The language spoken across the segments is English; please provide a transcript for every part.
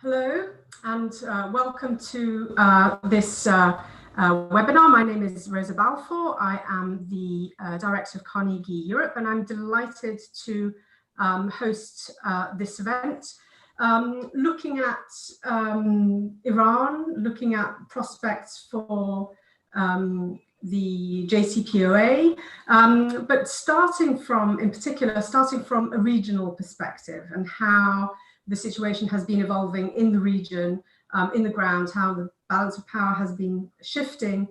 Hello, and welcome to this webinar. My name is Rosa Balfour. I am the Director of Carnegie Europe, and I'm delighted to host this event, looking at Iran, looking at prospects for the JCPOA, but starting from a regional perspective and how the situation has been evolving in the region, in the ground, how the balance of power has been shifting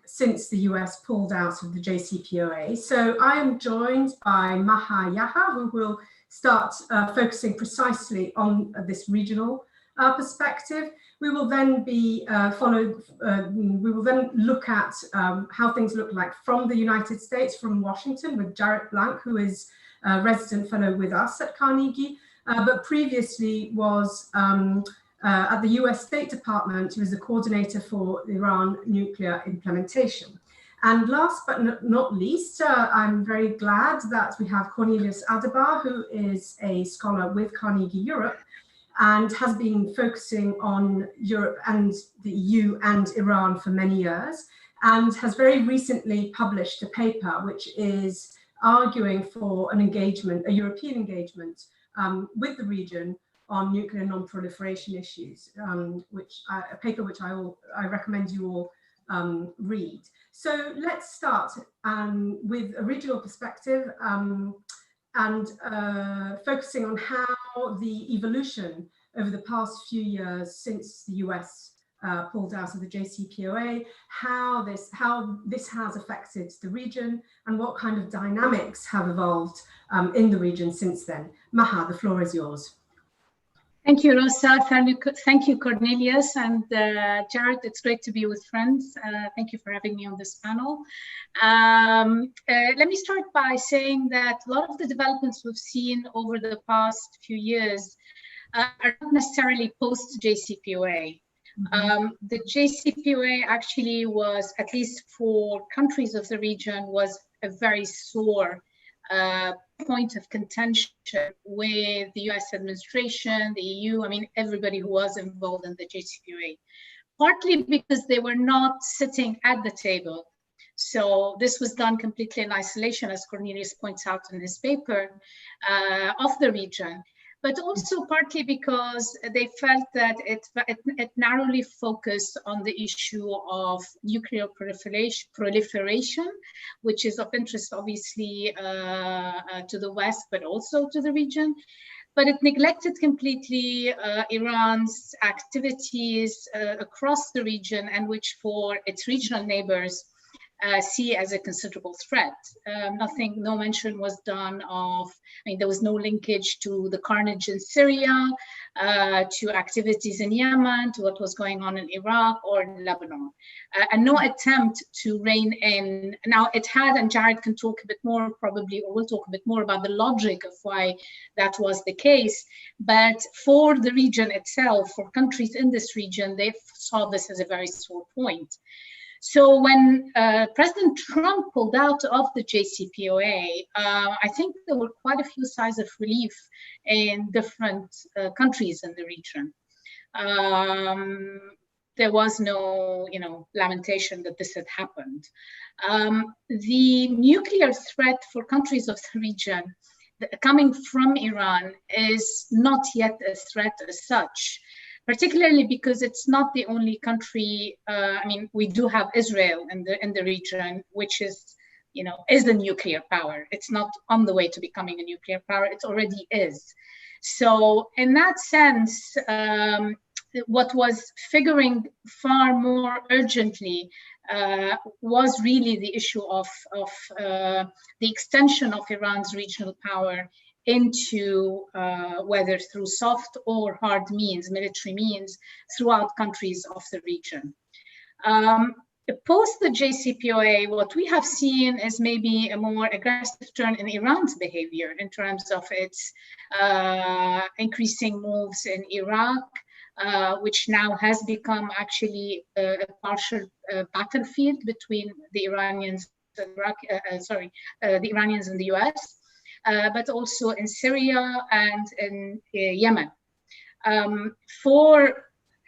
since the US pulled out of the JCPOA. So I am joined by Maha Yahya, who will start focusing precisely on this regional perspective. We will then be we will then look at how things look like from the United States, from Washington, with Jarrett Blanc, who is a resident fellow with us at Carnegie, but previously was at the US State Department. He was the coordinator for Iran nuclear implementation. And last but not least, I'm very glad that we have Cornelius Adebahr, who is a scholar with Carnegie Europe and has been focusing on Europe and the EU and Iran for many years, and has very recently published a paper which is arguing for an engagement, a European engagement with the region on nuclear non-proliferation issues, a paper which I recommend you all read. So let's start with a regional perspective and focusing on how the evolution over the past few years since the US pulled out of the JCPOA, how this has affected the region and what kind of dynamics have evolved in the region since then. Maha, the floor is yours. Thank you, Rosa. Thank you, Cornelius, and Jarrett. It's great to be with friends. Thank you for having me on this panel. Let me start by saying that a lot of the developments we've seen over the past few years are not necessarily post-JCPOA. The JCPOA actually was, at least for countries of the region, was a very sore point of contention with the US administration, the EU, I mean, everybody who was involved in the JCPOA, partly because they were not sitting at the table. So this was done completely in isolation, as Cornelius points out in his paper, of the region, but also partly because they felt that it narrowly focused on the issue of nuclear proliferation, which is of interest, obviously, to the West, but also to the region. But it neglected completely Iran's activities across the region, and which for its regional neighbors see as a considerable threat. No mention was done of, I mean, there was no linkage to the carnage in Syria, to activities in Yemen, to what was going on in Iraq or in Lebanon, and no attempt to rein in. Now it had, and Jarrett can talk a bit more probably, or will talk a bit more about the logic of why that was the case. But for the region itself, for countries in this region, they saw this as a very sore point. So when President Trump pulled out of the JCPOA, I think there were quite a few sighs of relief in different countries in the region. There was no, lamentation that this had happened. The nuclear threat for countries of the region coming from Iran is not yet a threat as such, particularly because it's not the only country. I mean, we do have Israel in the region, which is a nuclear power. It's not on the way to becoming a nuclear power. It already is. So in that sense, what was figuring far more urgently was really the issue of the extension of Iran's regional power into whether through soft or hard means, military means, throughout countries of the region. Post the JCPOA, what we have seen is maybe a more aggressive turn in Iran's behavior in terms of its increasing moves in Iraq, which now has become actually a partial battlefield between the Iranians and the Iranians and the US. But also in Syria and in Yemen.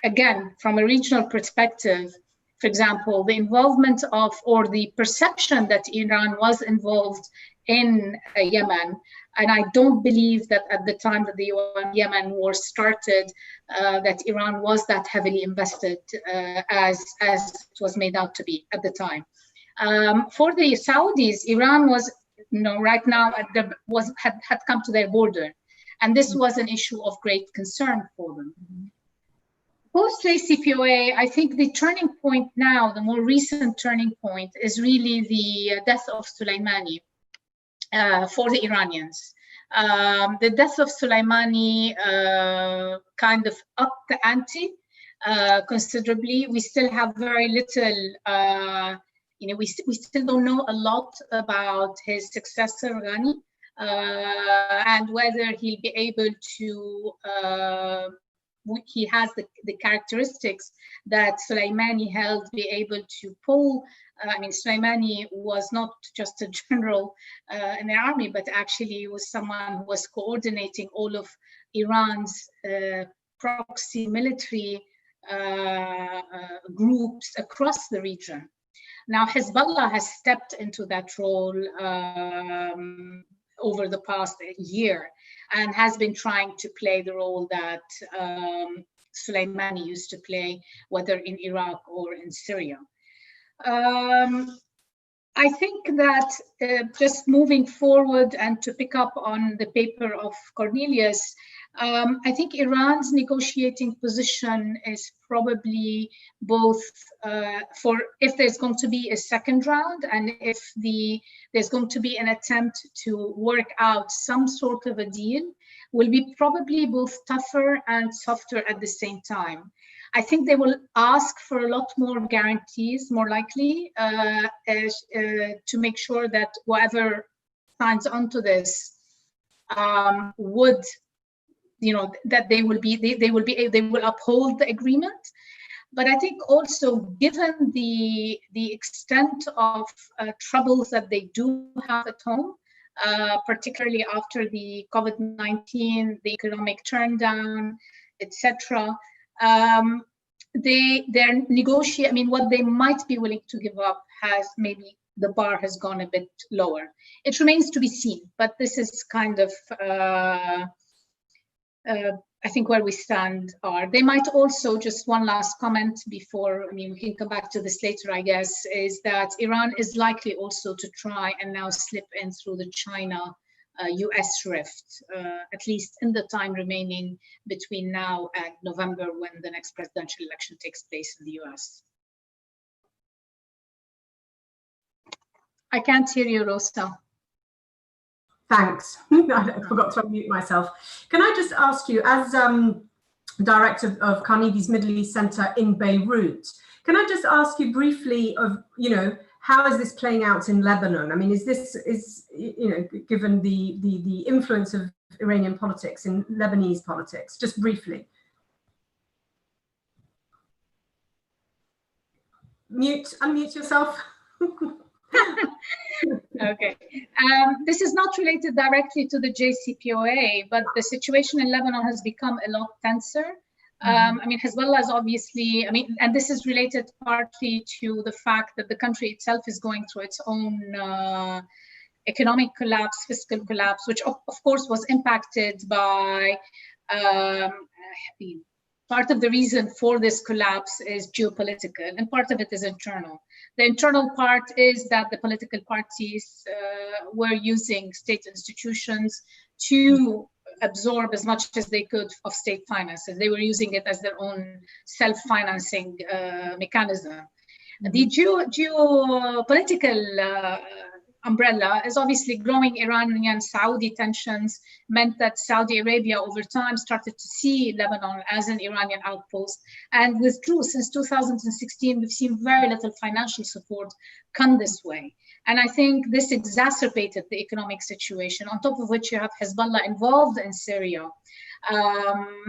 Again, from a regional perspective, for example, the involvement of, or the perception that Iran was involved in Yemen, and I don't believe that at the time that the Yemen war started, that Iran was that heavily invested as it was made out to be at the time. For the Saudis, Iran was, right now had come to their border, and this was an issue of great concern for them. Post JCPOA, I think the turning point now, the more recent turning point, is really the death of Soleimani for the Iranians. The death of Soleimani kind of upped the ante considerably. We still have very little, we still don't know a lot about his successor, Ghani, and whether he'll be able to, he has the characteristics that Soleimani held, be able to pull. Soleimani was not just a general in the army, but actually was someone who was coordinating all of Iran's proxy military groups across the region. Now, Hezbollah has stepped into that role over the past year and has been trying to play the role that Soleimani used to play, whether in Iraq or in Syria. I think that just moving forward and to pick up on the paper of Cornelius, I think Iran's negotiating position is probably both for if there's going to be a second round and if there's going to be an attempt to work out some sort of a deal, will be probably both tougher and softer at the same time. I think they will ask for a lot more guarantees, more likely, to make sure that whoever signs onto this would, that they will uphold the agreement. But I think also, given the extent of troubles that they do have at home, particularly after the COVID-19, the economic turndown, etc. They're negotiating. What they might be willing to give up has maybe the bar has gone a bit lower. It remains to be seen, but this is kind of I think where we stand are. They might also, just one last comment before, we can come back to this later, I guess, is that Iran is likely also to try and now slip in through the China US rift, at least in the time remaining between now and November, when the next presidential election takes place in the US. I can't hear you, Rosa. Thanks. I forgot to unmute myself. Can I just ask you, as director of Carnegie's Middle East Center in Beirut, can I just ask you briefly of, how is this playing out in Lebanon? Is given the influence of Iranian politics in Lebanese politics, just briefly? Unmute yourself. Okay. This is not related directly to the JCPOA, but the situation in Lebanon has become a lot tenser. Hezbollah is obviously, and this is related partly to the fact that the country itself is going through its own economic collapse, fiscal collapse, which of course was impacted by part of the reason for this collapse is geopolitical, and part of it is internal. The internal part is that the political parties were using state institutions to absorb as much as they could of state finances. They were using it as their own self-financing mechanism. The geopolitical umbrella is obviously growing. Iranian-Saudi tensions meant that Saudi Arabia over time started to see Lebanon as an Iranian outpost and withdrew. Since 2016, we've seen very little financial support come this way. And I think this exacerbated the economic situation, on top of which you have Hezbollah involved in Syria.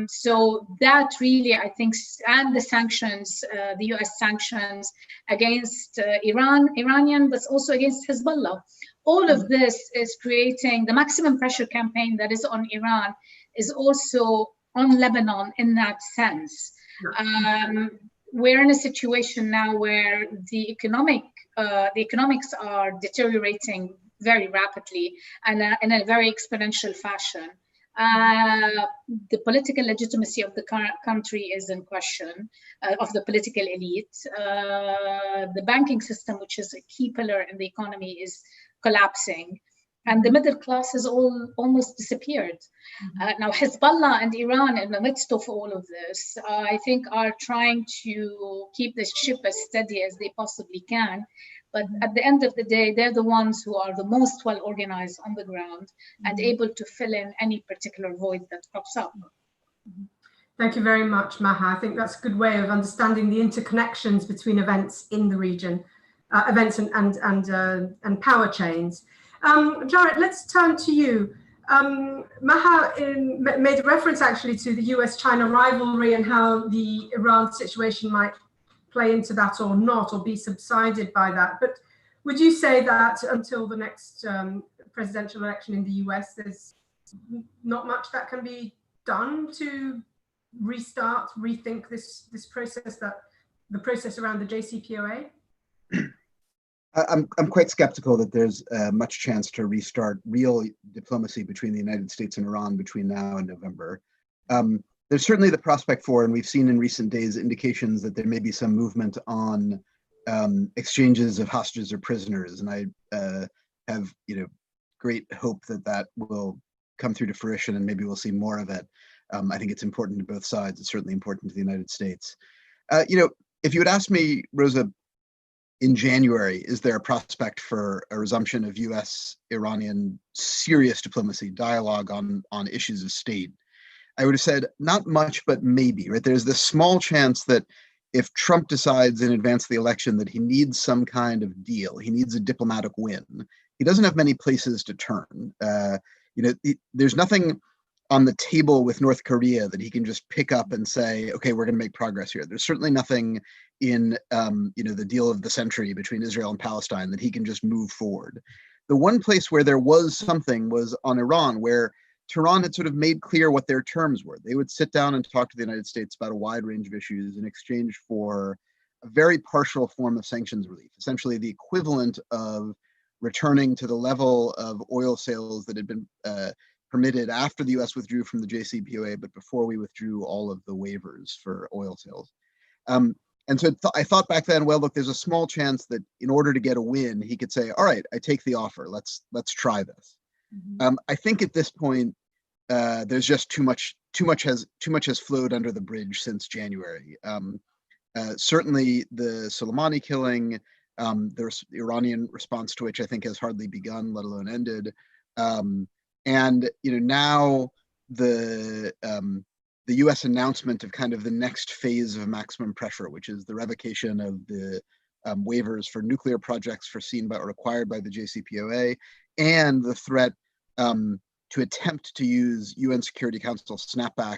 So that really, I think, and the sanctions, the US sanctions against Iranian, but also against Hezbollah. All of this is creating the maximum pressure campaign that is on Iran is also on Lebanon in that sense. We're in a situation now where the economics are deteriorating very rapidly and in a very exponential fashion. The political legitimacy of the country is in question, of the political elite. The banking system, which is a key pillar in the economy, is collapsing. And the middle class has almost disappeared. Now, Hezbollah and Iran, in the midst of all of this, I think are trying to keep the ship as steady as they possibly can. But at the end of the day, they're the ones who are the most well organized on the ground and able to fill in any particular void that crops up. Thank you very much, Maha. I think that's a good way of understanding the interconnections between events in the region, events and power chains. Jarrett, let's turn to you. Maha made a reference actually to the US-China rivalry and how the Iran situation might play into that or not, or be subsided by that. But would you say that until the next presidential election in the US, there's not much that can be done to rethink this process, the process around the JCPOA? I'm quite skeptical that there's much chance to restart real diplomacy between the United States and Iran between now and November. There's certainly the prospect for, and we've seen in recent days indications that there may be some movement on exchanges of hostages or prisoners, and I have great hope that that will come through to fruition, and maybe we'll see more of it. I think it's important to both sides. It's certainly important to the United States. If you had asked me, Rosa, in January, is there a prospect for a resumption of US-Iranian serious diplomacy dialogue on issues of state? I would have said not much, but maybe, right? There's this small chance that if Trump decides in advance of the election that he needs some kind of deal, he needs a diplomatic win, he doesn't have many places to turn. There's nothing on the table with North Korea that he can just pick up and say, okay, we're going to make progress here. There's certainly nothing in the deal of the century between Israel and Palestine that he can just move forward. The one place where there was something was on Iran, where Tehran had sort of made clear what their terms were. They would sit down and talk to the United States about a wide range of issues in exchange for a very partial form of sanctions relief, essentially the equivalent of returning to the level of oil sales that had been permitted after the US withdrew from the JCPOA, but before we withdrew all of the waivers for oil sales. And so I thought back then, well, look, there's a small chance that in order to get a win, he could say, all right, I take the offer. Let's try this. I think at this point, there's just too much has flowed under the bridge since January. Certainly the Soleimani killing, there's the Iranian response to which I think has hardly begun, let alone ended. And now the US announcement of kind of the next phase of maximum pressure, which is the revocation of the waivers for nuclear projects foreseen by or required by the JCPOA, and the threat to attempt to use UN Security Council snapback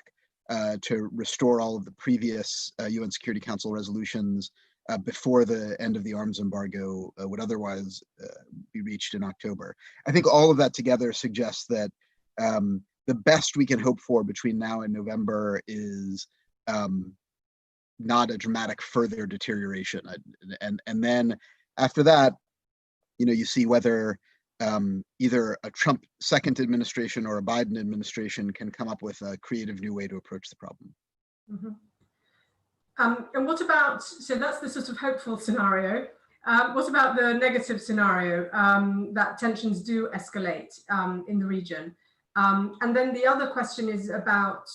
to restore all of the previous UN Security Council resolutions before the end of the arms embargo would otherwise be reached in October. I think all of that together suggests that the best we can hope for between now and November is not a dramatic further deterioration. And then after that, you see whether either a Trump second administration or a Biden administration can come up with a creative new way to approach the problem. Mm-hmm. And what about, so that's the sort of hopeful scenario. What about the negative scenario, that tensions do escalate in the region? And then the other question is about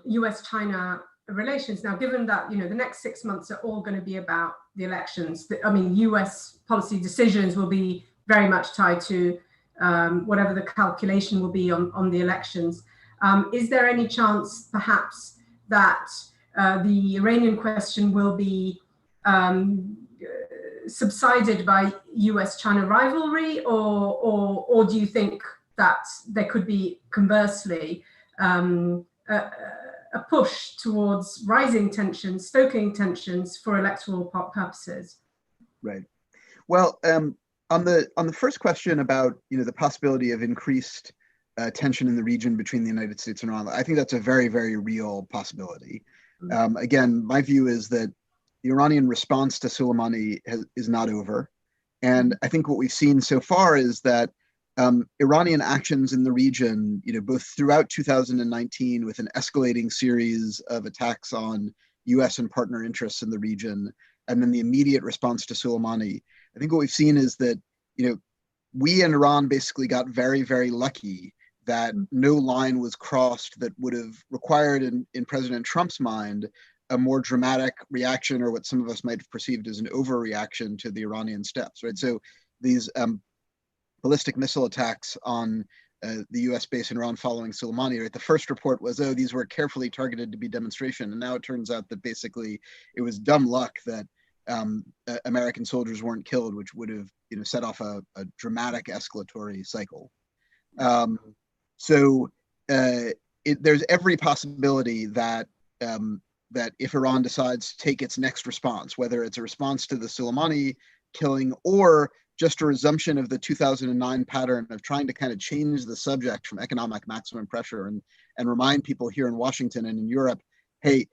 US-China relations. Now, given that, the next 6 months are all going to be about the elections, US policy decisions will be very much tied to whatever the calculation will be on the elections. Is there any chance, perhaps, that the Iranian question will be subsided by US-China rivalry, or do you think that there could be, conversely, a push towards rising tensions, stoking tensions for electoral purposes? Right. Well, on the first question about the possibility of increased tension in the region between the United States and Iran. I think that's a very, very real possibility. Again, my view is that the Iranian response to Soleimani is not over. And I think what we've seen so far is that Iranian actions in the region, both throughout 2019 with an escalating series of attacks on US and partner interests in the region, and then the immediate response to Soleimani, I think what we've seen is that, we and Iran basically got very, very lucky that no line was crossed that would have required, in President Trump's mind, a more dramatic reaction, or what some of us might have perceived as an overreaction to the Iranian steps, right? So these ballistic missile attacks on the US base in Iran following Soleimani, right? The first report was, oh, these were carefully targeted to be demonstration. And now it turns out that basically it was dumb luck that American soldiers weren't killed, which would have set off a dramatic escalatory cycle. There's every possibility that that if Iran decides to take its next response, whether it's a response to the Soleimani killing or just a resumption of the 2009 pattern of trying to kind of change the subject from economic maximum pressure and remind people here in Washington and in Europe, hey,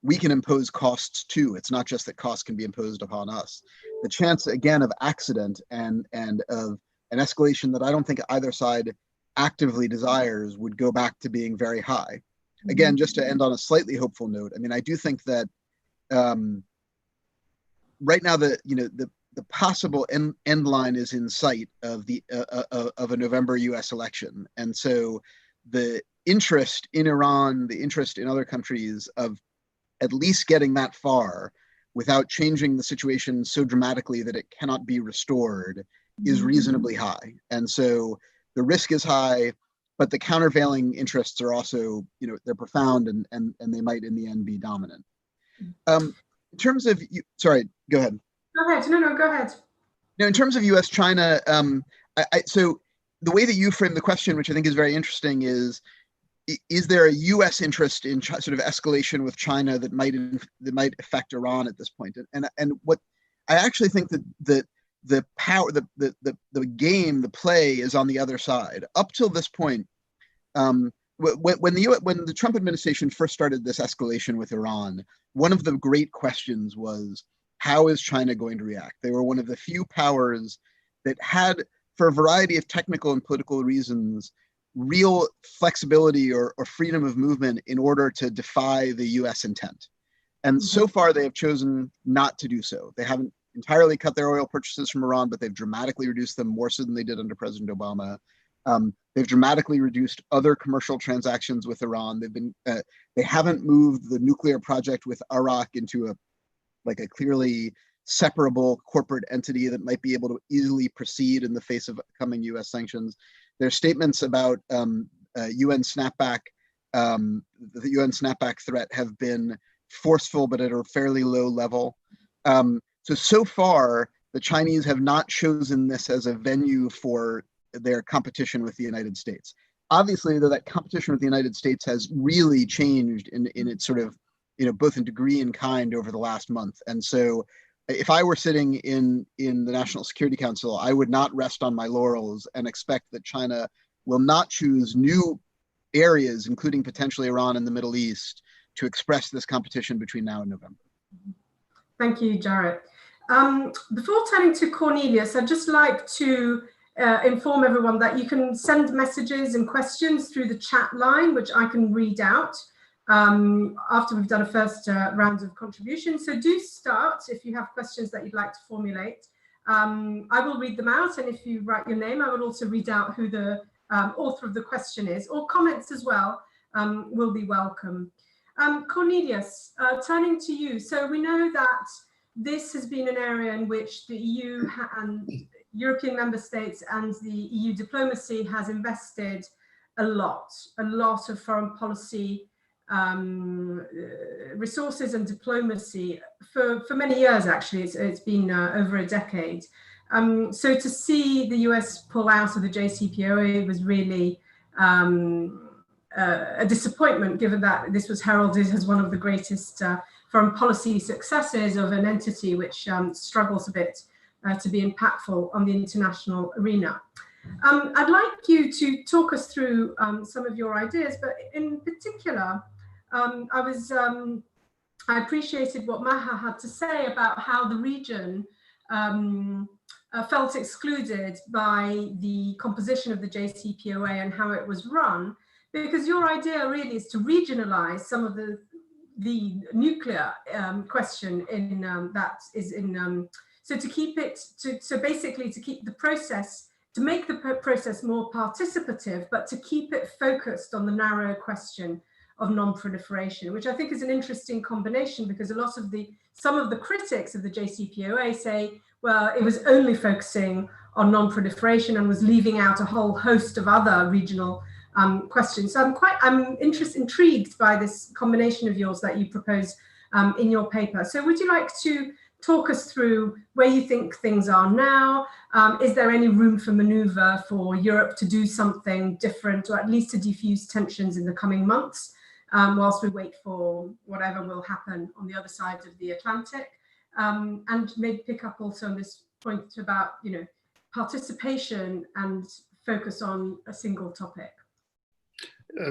we can impose costs too. It's not just that costs can be imposed upon us. The chance, again, of accident and of an escalation that I don't think either side actively desires would go back to being very high. Again, just to end on a slightly hopeful note, I mean, I do think that right now the possible end line is in sight of a November U.S. election, and so the interest in Iran, the interest in other countries of at least getting that far without changing the situation so dramatically that it cannot be restored is reasonably high, and so the risk is high. But the countervailing interests are also, they're profound and they might in the end be dominant. In terms of, sorry, go ahead. Go ahead. No, go ahead. No, in terms of US-China, so the way that you frame the question, which I think is very interesting, is there a US interest in sort of escalation with China that might affect Iran at this point? And what I actually think that the power, the game, the play is on the other side. Up till this point, when the Trump administration first started this escalation with Iran, one of the great questions was, how is China going to react? They were one of the few powers that had, for a variety of technical and political reasons, real flexibility or freedom of movement in order to defy the US intent. And so far, they have chosen not to do so. They haven't entirely cut their oil purchases from Iran, but they've dramatically reduced them more so than they did under President Obama. They've dramatically reduced other commercial transactions with Iran. They haven't moved the nuclear project with Iraq into a clearly separable corporate entity that might be able to easily proceed in the face of coming U.S. sanctions. Their statements about UN snapback, the UN snapback threat, have been forceful, but at a fairly low level. So far, the Chinese have not chosen this as a venue for their competition with the United States. Obviously, though, that competition with the United States has really changed in its sort of, both in degree and kind over the last month. And so if I were sitting in the National Security Council, I would not rest on my laurels and expect that China will not choose new areas, including potentially Iran and the Middle East, to express this competition between now and November. Thank you, Jarrett. Before turning to Cornelius, I'd just like to inform everyone that you can send messages and questions through the chat line, which I can read out after we've done a first round of contributions. So do start if you have questions that you'd like to formulate. I will read them out, and if you write your name, I will also read out who the author of the question is, or comments as well will be welcome. Cornelius, turning to you. So we know that this has been an area in which the EU and European member states and the EU diplomacy has invested a lot of foreign policy resources and diplomacy for many years, actually. It's been over a decade. So to see the US pull out of the JCPOA was really a disappointment, given that this was heralded as one of the greatest foreign policy successes of an entity which struggles a bit to be impactful on the international arena. I'd like you to talk us through some of your ideas, but in particular, I appreciated what Maha had to say about how the region felt excluded by the composition of the JCPOA and how it was run, because your idea really is to regionalize some of the nuclear question in that is in, so to keep it, so basically to keep the process, to make the process more participative, but to keep it focused on the narrow question of non-proliferation, which I think is an interesting combination, because some of the critics of the JCPOA say, well, it was only focusing on non-proliferation and was leaving out a whole host of other regional questions. So I'm intrigued by this combination of yours that you propose in your paper. So would you like to talk us through where you think things are now? Is there any room for maneuver for Europe to do something different, or at least to diffuse tensions in the coming months, whilst we wait for whatever will happen on the other side of the Atlantic? And maybe pick up also on this point about, participation and focus on a single topic.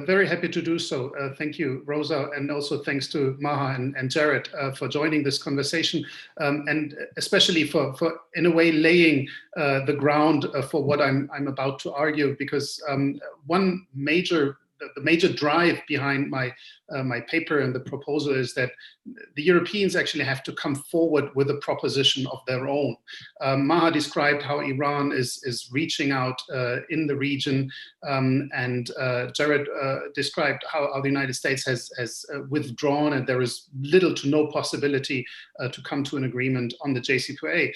Very happy to do so. Thank you, Rosa, and also thanks to Maha and Jarrett for joining this conversation, and especially for in a way laying the ground for what I'm about to argue, because one major the major drive behind my paper and the proposal is that the Europeans actually have to come forward with a proposition of their own. Maha described how Iran is reaching out in the region, and Jarrett described how the United States has withdrawn, and there is little to no possibility to come to an agreement on the JCPOA.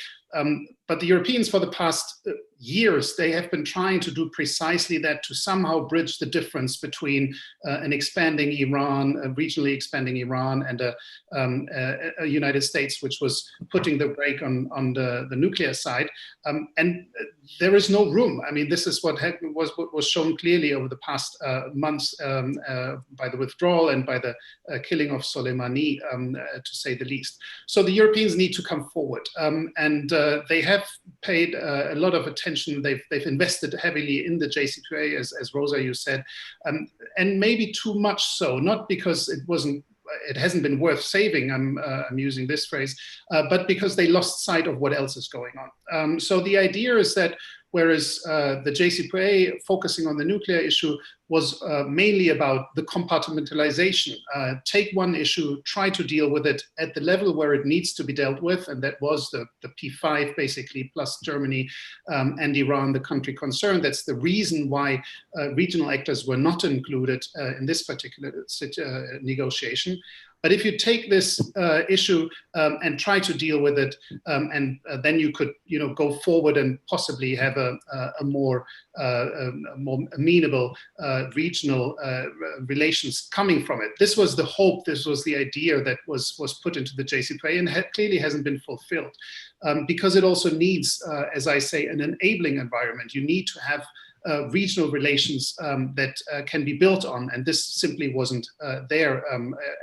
But the Europeans, for the past years, they have been trying to do precisely that, to somehow bridge the difference between an expanding Iran, a regionally expanding Iran, and a United States which was putting the brake on the nuclear side. And there is no room. I mean, this is what was shown clearly over the past months by the withdrawal and by the killing of Soleimani, to say the least. So the Europeans need to come forward, and they have paid a lot of attention. They've invested heavily in the JCPOA, as Rosa, you said, and maybe too much so, not because it hasn't been worth saving, I'm using this phrase, but because they lost sight of what else is going on. So the idea is that whereas the JCPOA focusing on the nuclear issue was mainly about the compartmentalization. Take one issue, try to deal with it at the level where it needs to be dealt with, and that was the P5 basically, plus Germany and Iran, the country concerned. That's the reason why regional actors were not included in this particular negotiation. But if you take this issue and try to deal with it, and then you could, go forward and possibly have a more amenable regional relations coming from it. This was the hope. This was the idea that was put into the JCPOA, and clearly hasn't been fulfilled, because it also needs, as I say, an enabling environment. You need to have regional relations that can be built on, and this simply wasn't there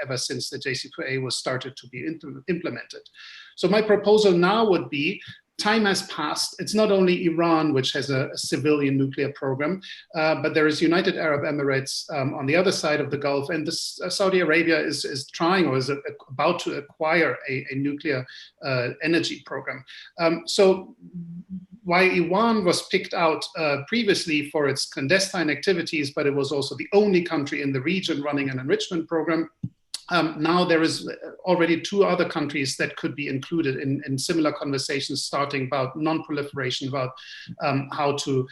ever since the JCPOA was started to be implemented. So my proposal now would be, time has passed. It's not only Iran which has a civilian nuclear program, but there is United Arab Emirates on the other side of the Gulf, and Saudi Arabia is trying, or is about to acquire a nuclear energy program. So why Iran was picked out previously for its clandestine activities, but it was also the only country in the region running an enrichment program. Now there is already 2 other countries that could be included in similar conversations, starting about non-proliferation, about how to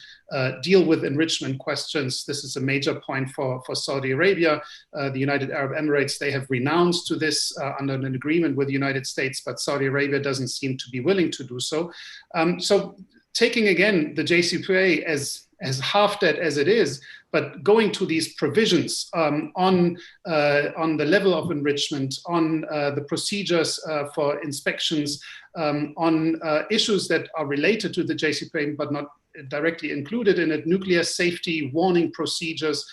deal with enrichment questions. This is a major point for Saudi Arabia. The United Arab Emirates, they have renounced to this under an agreement with the United States, but Saudi Arabia doesn't seem to be willing to do so. So taking again the JCPOA as half-dead as it is, but going to these provisions on the level of enrichment, on the procedures for inspections, on issues that are related to the JCPOA but not directly included in it, nuclear safety, warning procedures.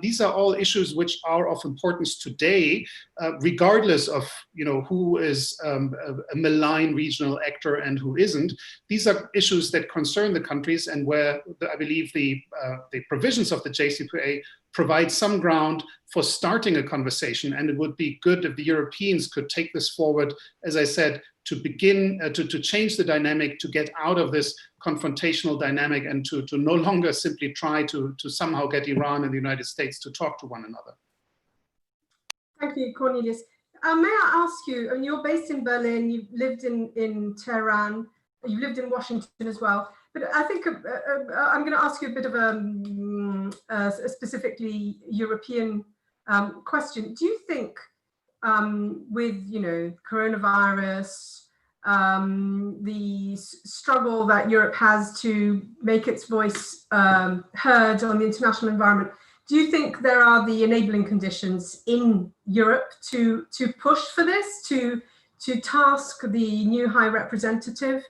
These are all issues which are of importance today, regardless of who is a malign regional actor and who isn't. These are issues that concern the countries, and where I believe the provisions of the JCPOA provide some ground for starting a conversation. And it would be good if the Europeans could take this forward, as I said, to begin to change the dynamic, to get out of this confrontational dynamic, and to no longer simply try to somehow get Iran and the United States to talk to one another. Thank you, Cornelius. May I ask you, and you're based in Berlin, you've lived in Tehran, you've lived in Washington as well, but I think I'm going to ask you a bit of a specifically European question. Do you think with coronavirus, the struggle that Europe has to make its voice heard on the international environment, do you think there are the enabling conditions in Europe to push for this, to task the new High Representative?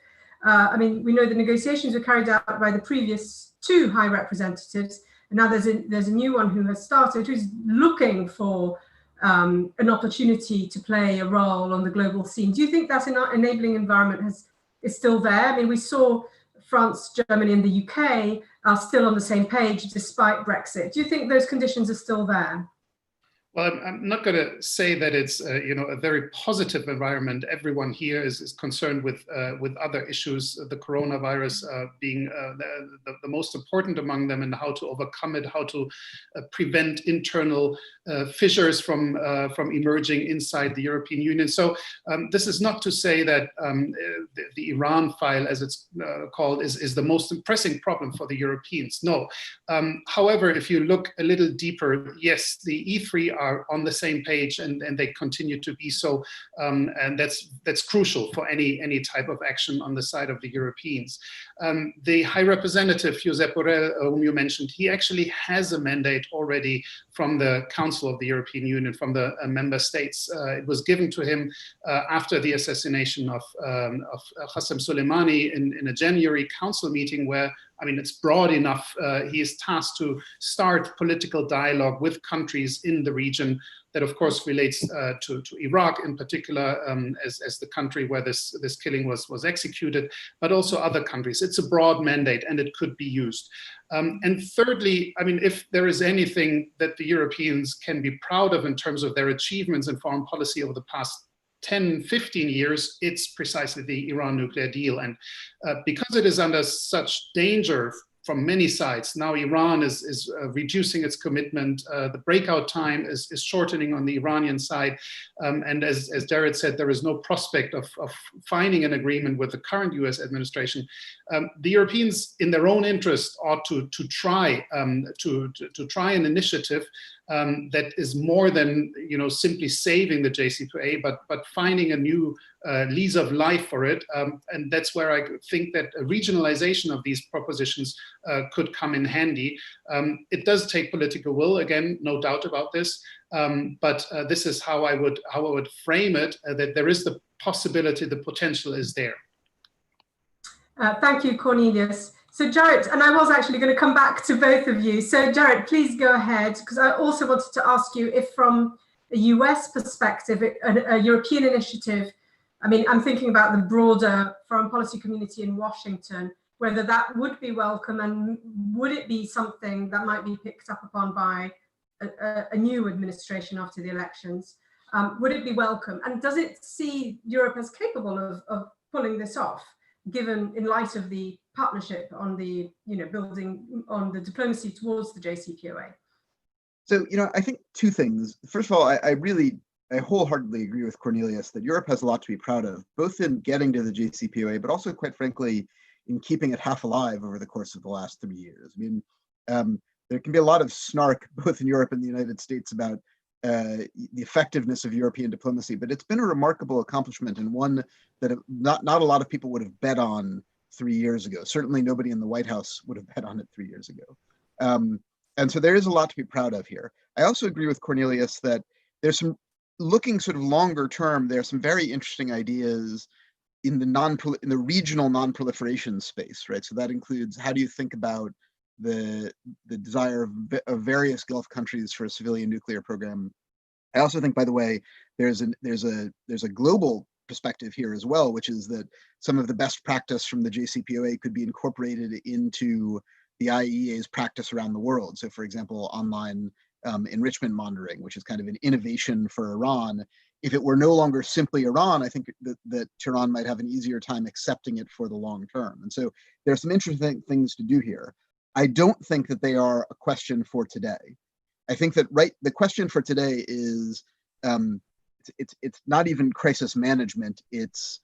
I mean, we know the negotiations were carried out by the previous two High Representatives, and now there's a new one who has started, who's looking for an opportunity to play a role on the global scene. Do you think that enabling environment is still there? I mean, we saw France, Germany, and the UK are still on the same page despite Brexit. Do you think those conditions are still there? Well, I'm not going to say that it's a very positive environment. Everyone here is concerned with other issues, the coronavirus being the most important among them, and how to overcome it, how to prevent internal fissures from emerging inside the European Union. So this is not to say that the Iran file, as it's called, is the most pressing problem for the Europeans. No. However, if you look a little deeper, yes, the E3 are on the same page, and they continue to be so, and that's crucial for any type of action on the side of the Europeans. The High Representative Josep Borrell, whom you mentioned, he actually has a mandate already from the Council of the European Union, from the member states. It was given to him after the assassination of Qasem Soleimani in a January council meeting, where, I mean, it's broad enough. He is tasked to start political dialogue with countries in the region. That, of course, relates to Iraq in particular, as the country where this killing was executed, but also other countries. It's a broad mandate, and it could be used. And thirdly, I mean, if there is anything that the Europeans can be proud of in terms of their achievements in foreign policy over the past 10, 15 years, it's precisely the Iran nuclear deal. And because it is under such danger from many sides, now Iran is reducing its commitment. The breakout time is shortening on the Iranian side. And as Jarrett said, there is no prospect of finding an agreement with the current US administration. The Europeans, in their own interest, ought to try an initiative that is more than simply saving the JCPOA, but finding a new lease of life for it. And that's where I think that a regionalization of these propositions could come in handy. It does take political will, again, no doubt about this. But this is how I would frame it, that there is the possibility, the potential is there. Thank you, Cornelius. So Jarrett, and I was actually going to come back to both of you. So Jarrett, please go ahead, because I also wanted to ask you if from a US perspective, a European initiative, I mean, I'm thinking about the broader foreign policy community in Washington, whether that would be welcome, and would it be something that might be picked up upon by a new administration after the elections? Would it be welcome? And does it see Europe as capable of pulling this off, given in light of the partnership on the, building on the diplomacy towards the JCPOA? So, I think two things. First of all, I wholeheartedly agree with Cornelius that Europe has a lot to be proud of, both in getting to the JCPOA, but also, quite frankly, in keeping it half alive over the course of the last 3 years. I mean, there can be a lot of snark both in Europe and the United States about the effectiveness of European diplomacy, but it's been a remarkable accomplishment, and one that not a lot of people would have bet on 3 years ago. Certainly nobody in the White House would have bet on it 3 years ago. And so there is a lot to be proud of here. I also agree with Cornelius that there's some, looking sort of longer term, there are some very interesting ideas in the regional non-proliferation space, right? So that includes, how do you think about the desire of various Gulf countries for a civilian nuclear program? I also think, by the way, there's a global perspective here as well, which is that some of the best practice from the JCPOA could be incorporated into the IAEA's practice around the world. So, for example, online enrichment monitoring, which is kind of an innovation for Iran. If it were no longer simply Iran, I think that Tehran might have an easier time accepting it for the long term. And so there are some interesting things to do here. I don't think that they are a question for today. I think that the question for today is it's not even crisis management. It's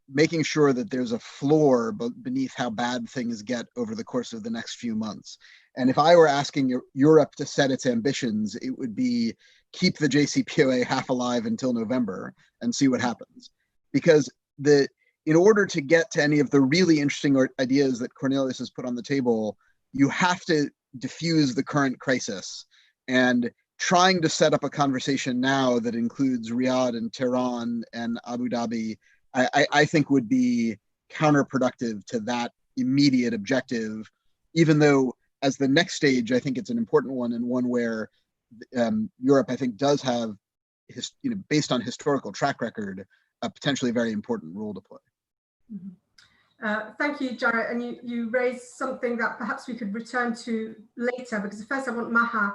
making sure that there's a floor beneath how bad things get over the course of the next few months. And if I were asking Europe to set its ambitions, it would be keep the JCPOA half alive until November and see what happens. Because in order to get to any of the really interesting ideas that Cornelius has put on the table, you have to diffuse the current crisis. And trying to set up a conversation now that includes Riyadh and Tehran and Abu Dhabi, I think would be counterproductive to that immediate objective, even though as the next stage, I think it's an important one, and one where Europe, I think, does have, based on historical track record, a potentially very important role to play. Mm-hmm. Thank you, Jarrett. And you raised something that perhaps we could return to later, because first I want Maha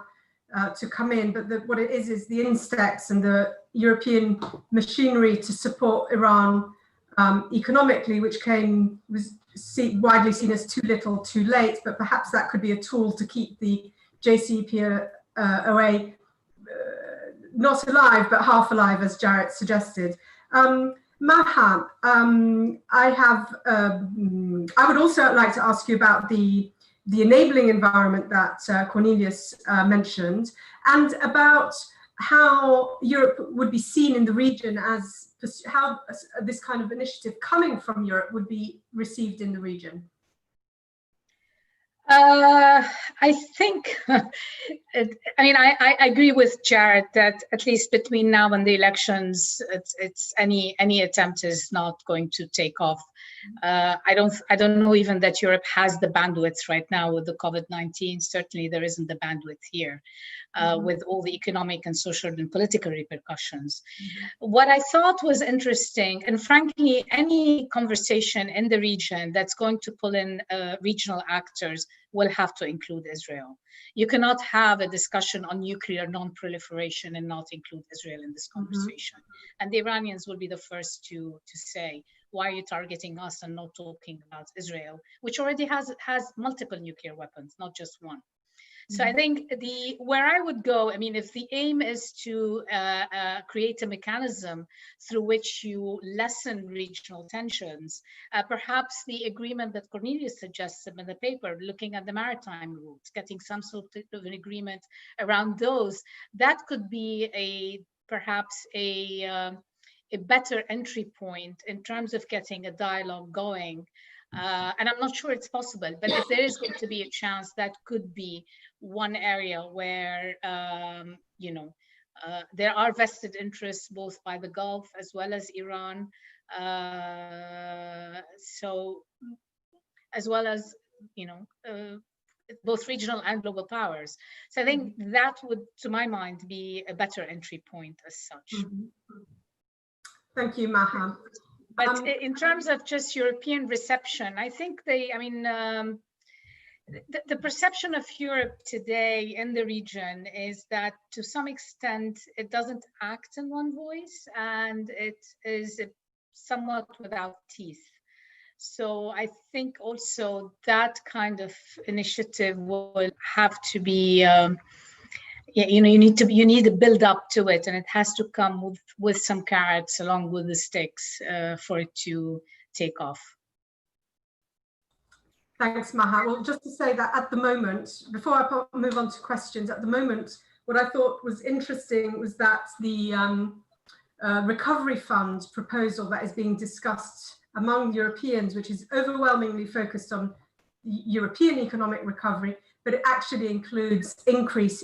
to come in, but what it is the instex and the European machinery to support Iran economically, which was widely seen as too little, too late, but perhaps that could be a tool to keep the JCPOA not alive, but half alive, as Jarrett suggested. Maha, I would also like to ask you about the enabling environment that Cornelius mentioned, and about how Europe would be seen in the region, as how this kind of initiative coming from Europe would be received in the region. I think, I agree with Jarrett that at least between now and the elections, it's any attempt is not going to take off. I don't know even that Europe has the bandwidth right now with the COVID-19. Certainly there isn't the bandwidth here with all the economic and social and political repercussions. What I thought was interesting, and frankly, any conversation in the region that's going to pull in regional actors will have to include Israel. You cannot have a discussion on nuclear non-proliferation and not include Israel in this conversation. And the Iranians will be the first to say, why are you targeting us and not talking about Israel, which already has multiple nuclear weapons, not just one. So I think where I would go, if the aim is to create a mechanism through which you lessen regional tensions, perhaps the agreement that Cornelius suggested in the paper, looking at the maritime routes, getting some sort of an agreement around those, that could be perhaps a better entry point in terms of getting a dialogue going. And I'm not sure it's possible, but if there is going to be a chance, that could be one area where, there are vested interests both by the Gulf as well as Iran. So, as well as, both regional and global powers. So I think that would, to my mind, be a better entry point as such. Thank you, Maha. But in terms of just European reception, I think the perception of Europe today in the region is that to some extent it doesn't act in one voice, and it is somewhat without teeth. So I think also that kind of initiative will have to be you need to build up to it, and it has to come with some carrots along with the sticks for it to take off. Thanks, Maha. Well, just to say that at the moment, before I move on to questions, at the moment, what I thought was interesting was that the recovery fund proposal that is being discussed among Europeans, which is overwhelmingly focused on European economic recovery, but it actually includes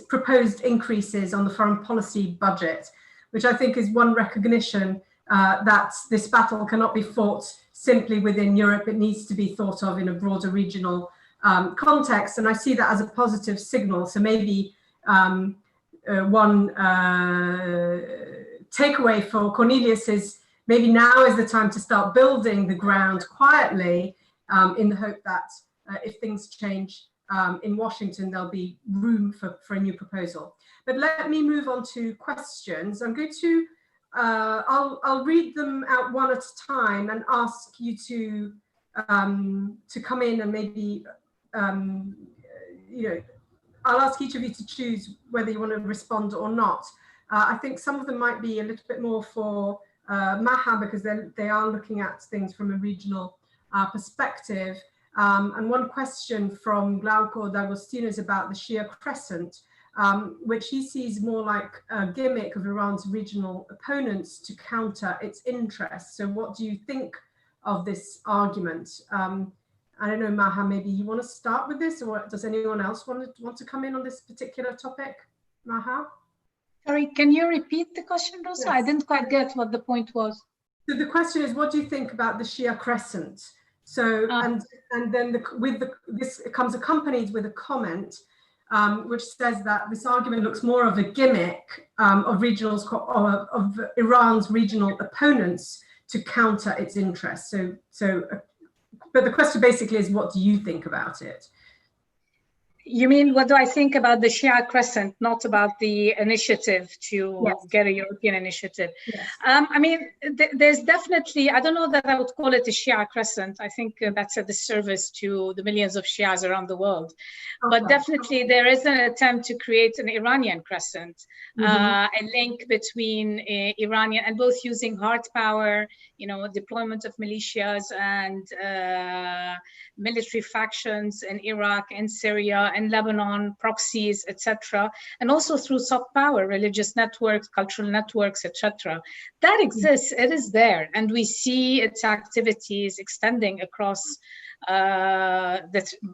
proposed increases on the foreign policy budget, which I think is one recognition that this battle cannot be fought simply within Europe. It needs to be thought of in a broader regional context. And I see that as a positive signal. So maybe one takeaway for Cornelius is maybe now is the time to start building the ground quietly, in the hope that if things change in Washington, there'll be room for a new proposal. But let me move on to questions. I'm going to, I'll read them out one at a time and ask you to come in and maybe, you know, I'll ask each of you to choose whether you want to respond or not. I think some of them might be a little bit more for Maha, because they are looking at things from a regional perspective. And one question from Glauco D'Agostino is about the Shia Crescent, which he sees more like a gimmick of Iran's regional opponents to counter its interests. So what do you think of this argument? I don't know, Maha, maybe you want to start with this, or does anyone else want to come in on this particular topic? Maha? Sorry, can you repeat the question, Rosa? Yes. I didn't quite get what the point was. So the question is, what do you think about the Shia Crescent? So, and then this comes accompanied with a comment which says that this argument looks more of a gimmick of Iran's regional opponents to counter its interests. But the question basically is, what do you think about it? You mean, what do I think about the Shia Crescent, not about the initiative to get a European initiative? Yes. I mean, there's definitely, I don't know that I would call it a Shia Crescent. I think that's a disservice to the millions of Shias around the world. Okay. But definitely there is an attempt to create an Iranian Crescent, a link between Iranian, and both using hard power, you know, deployment of militias and military factions in Iraq and Syria and Lebanon, proxies, etc., and also through soft power, religious networks, cultural networks, etc. That exists, it is there, and we see its activities extending across,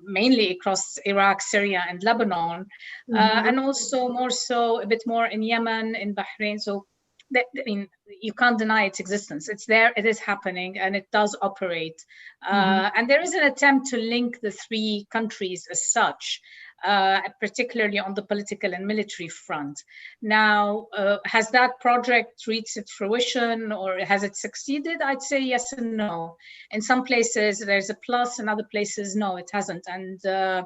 mainly across Iraq, Syria, and Lebanon, and also more so, a bit more in Yemen, in Bahrain. So I mean, you can't deny its existence. It's there, it is happening, and it does operate. And there is an attempt to link the three countries as such, particularly on the political and military front. Now, has that project reached its fruition, or has it succeeded? I'd say yes and no. In some places, there's a plus, in other places, no, it hasn't. And I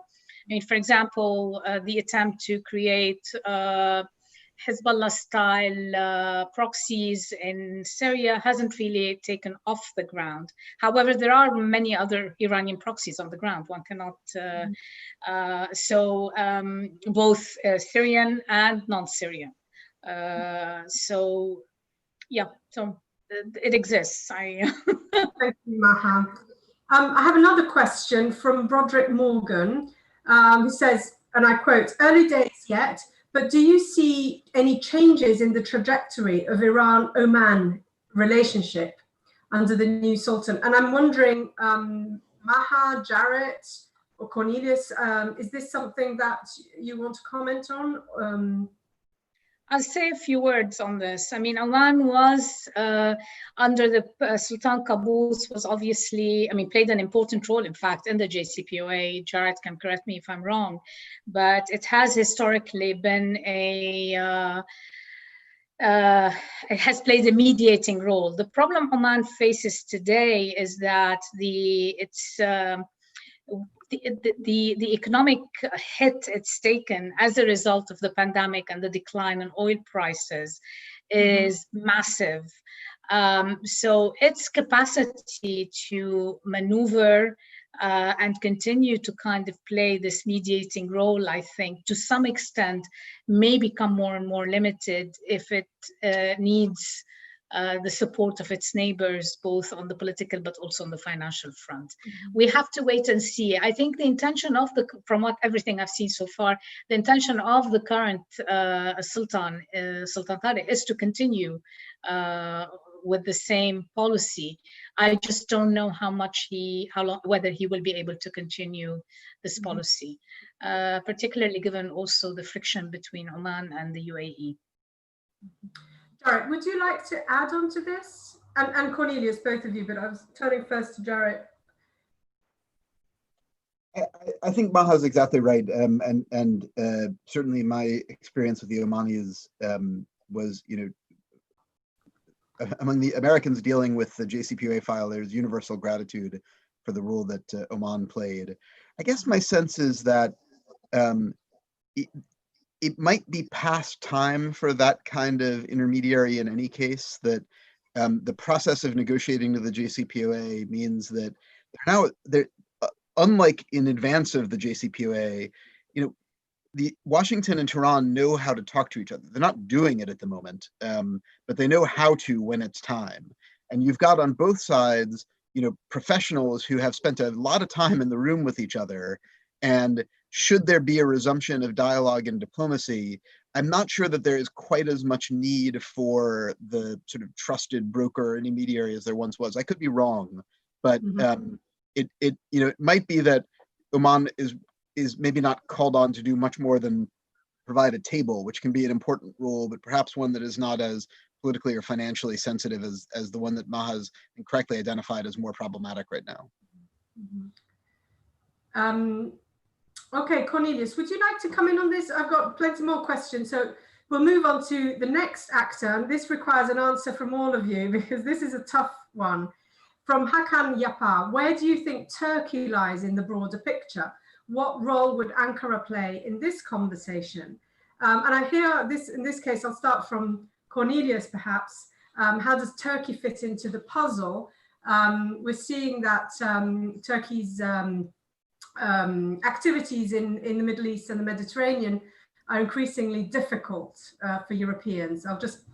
mean, for example, the attempt to create Hezbollah-style proxies in Syria hasn't really taken off the ground. However, there are many other Iranian proxies on the ground. One cannot, both Syrian and non-Syrian. So, yeah, so it exists. Thank you, Maha. I have another question from Broderick Morgan, who says, and I quote, "Early days yet, but do you see any changes in the trajectory of Iran-Oman relationship under the new Sultan?" And I'm wondering, Maha, Jarrett, or Cornelius, is this something that you want to comment on? I'll say a few words on this. I mean, Oman was under the Sultan Qaboos, was obviously, I mean, played an important role, in fact, in the JCPOA. Jarrett can correct me if I'm wrong, but it has historically been it has played a mediating role. The problem Oman faces today is that the economic hit it's taken as a result of the pandemic and the decline in oil prices is massive. So its capacity to maneuver and continue to kind of play this mediating role, I think, to some extent, may become more and more limited if it needs the support of its neighbors, both on the political but also on the financial front. We have to wait and see. I think the intention of from everything I've seen so far, the intention of the current Sultan Tariq is to continue with the same policy. I just don't know whether he will be able to continue this policy, particularly given also the friction between Oman and the UAE. Jarrett, would you like to add on to this? And Cornelius, both of you, but I was turning first to Jarrett. I think Maha's exactly right, and certainly my experience with the Omanis was, among the Americans dealing with the JCPOA file, there's universal gratitude for the role that Oman played. I guess my sense is that it might be past time for that kind of intermediary in any case, that the process of negotiating to the JCPOA means that they're unlike in advance of the JCPOA, the Washington and Tehran know how to talk to each other. They're not doing it at the moment, but they know how to when it's time. And you've got on both sides, professionals who have spent a lot of time in the room with each other. And should there be a resumption of dialogue and diplomacy, I'm not sure that there is quite as much need for the sort of trusted broker or intermediary as there once was. I could be wrong, but it might be that Oman is maybe not called on to do much more than provide a table, which can be an important role, but perhaps one that is not as politically or financially sensitive as the one that Maha has incorrectly identified as more problematic right now. Okay, Cornelius, would you like to come in on this? I've got plenty more questions, so we'll move on to the next actor. This requires an answer from all of you because this is a tough one. From Hakan Yapar, where do you think Turkey lies in the broader picture? What role would Ankara play in this conversation? And I hear this, in this case, I'll start from Cornelius perhaps. How does Turkey fit into the puzzle? We're seeing that Turkey's activities in the Middle East and the Mediterranean are increasingly difficult for Europeans. I'll just